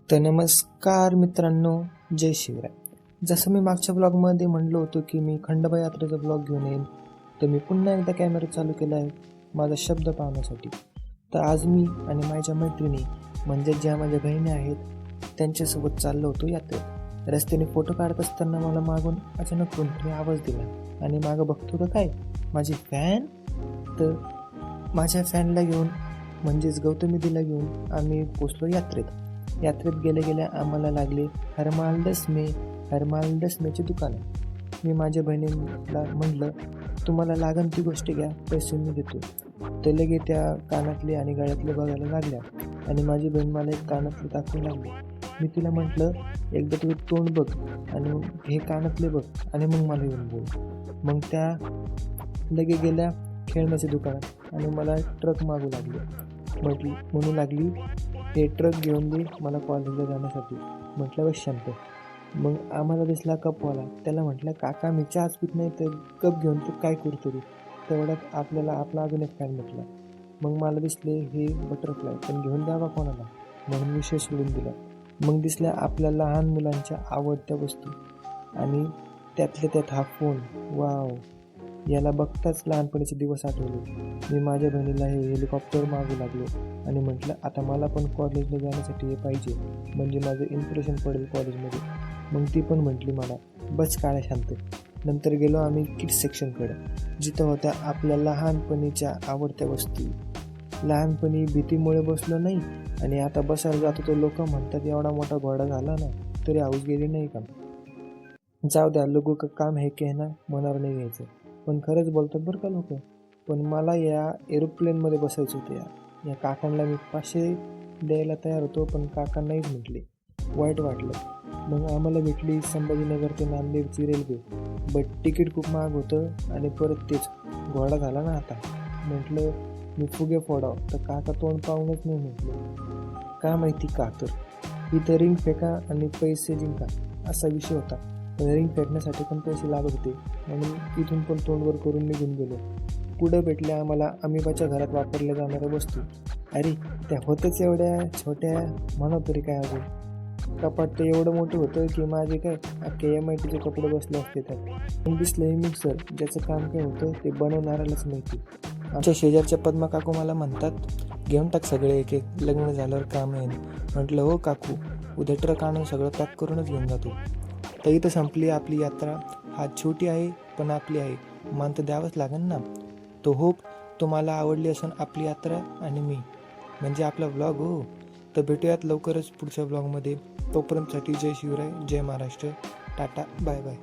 तर नमस्कार मित्रांनो, जय शिवराय. जसं मी मागच्या ब्लॉगमध्ये म्हणलो होतो की मी खंडोबा यात्रेचा ब्लॉग घेऊन येईन, तर मी पुन्हा एकदा कॅमेरा चालू केला आहे माझा शब्द पाहण्यासाठी. तर आज मी आणि माझ्या मैत्रिणी म्हणजे ज्या माझ्या बहिणी आहेत त्यांच्यासोबत चाललो होतो यात्रेत. रस्त्याने फोटो काढत असताना मला मागून अचानक कोणतरी आवाज दिला आणि मागं बघतो तर काय, माझी फॅन. तर माझ्या फॅनला घेऊन म्हणजेच गौतमीला घेऊन आम्ही पोचलो यात्रेत. यात्रेत गेल्या आम्हाला लागले हरमाल दसमेचे दुकान. मी माझ्या बहिणीला म्हटलं, तुम्हाला लागन ती गोष्ट घ्या, पैसे मी देतो. तर लगे त्या कानातले आणि गळ्यातले बघायला लागल्या आणि माझी बहीण मला एक कानातले दाखवू लागली. मी तिला म्हटलं, एकदा तू तोंड बघ आणि हे कानातले बघ आणि मग मला येऊन बोल. मग त्या लगे गेल्या खेळण्याच्या दुकानात आणि मला ट्रक मागू लागली. म्हणू लागली, हे ट्रक घेऊन दे मला कॉलेजला जाण्यासाठी. म्हटलं बस शांत. मग आम्हाला दिसला कपवाला. त्याला म्हटलं, काका मी चहाच पित नाही तर कप घेऊन तू काय करतो रे. तेवढ्यात आपल्याला आपला अजून एक फॅन भेटला. मग मला दिसले हे बटरफ्लाय, पण घेऊन द्यावा कोणाला, म्हणून विषय सोडून दिला. मग दिसल्या आपल्या लहान मुलांच्या आवडत्या वस्तू आणि त्यातल्या त्यात हा फोन. वाव, याला बघताच लहानपणीचे दिवस आठवले. मी माझ्या बहिणीला हे हेलिकॉप्टर मागू लागलो आणि म्हटलं, आता मला पण कॉलेजला जाण्यासाठी हे पाहिजे, म्हणजे माझं इम्प्रेशन पडेल कॉलेजमध्ये. मग ती पण म्हटली मला, बस काळ्या शांत. नंतर गेलो आम्ही किड्स सेक्शनकडे, जिथं होत्या आपल्या लहानपणीच्या आवडत्या वस्तू. लहानपणी भीतीमुळे बसलो नाही आणि आता बसायला जातो तो लोक म्हणतात एवढा मोठा घोडा झाला ना तरी हाऊस गेली नाही का. जाऊ द्या, लोगों का काम है कहना, मनावर नाही घ्यायचं. पण खरंच बोलतात बरं का लोक. पण मला या एरोप्लेनमध्ये बसायचं होतं. या काकांना मी 500 द्यायला तयार होतो, पण काका नाहीच म्हटले. वाईट वाटलं. मग आम्हाला भेटली संभाजीनगर ते नांदेडची रेल्वे. बट तिकीट खूप महाग होतं आणि परत तेच घोडा झाला ना आता. म्हटलं मी फुगे फोडावं, तर काका तोंड पाहूनच नाही म्हटलं. का माहिती का, तर इथं रिंग फेका आणि पैसे जिंका असा विषय होता. रिंग फेकण्यासाठी पण पैसे लागत होते, म्हणून इथून पण तोंडवर करून निघून गेलो. पुढं भेटल्या आम्हाला अमिबाच्या घरात वापरल्या जाणाऱ्या वस्तू. अरे त्या होत्याच एवढ्या छोट्या, म्हणा तरी काय. अजून कपाट तर एवढं मोठं होतं की माझे काय अख्खे MITचे कपडे बसले असते त्यात. पण दिसलं हे मिक्सर, ज्याचं काम काय होतं ते बनवणाऱ्यालाच माहिती. आमच्या शेजारच्या पद्मा काकू मला म्हणतात, घेऊन टाक सगळे एक एक, लग्न झाल्यावर काम येईल. म्हटलं हो काकू, उद्या ट्रक आणून सगळं पॅक करूनच घेऊन जातो. तर इथं संपली आपली यात्रा. हा छोटी आहे पण आपली आहे, मान तर द्यावंच लागेल ना. तो होप तुम्हाला आवडली असेल आपली यात्रा आणि मी म्हणजे आपला व्लॉग. हो, तर भेटूयात लवकरच पुढच्या व्लॉगमध्ये. तोपर्यंतसाठी जय शिवराय, जय महाराष्ट्र, टाटा, बाय बाय.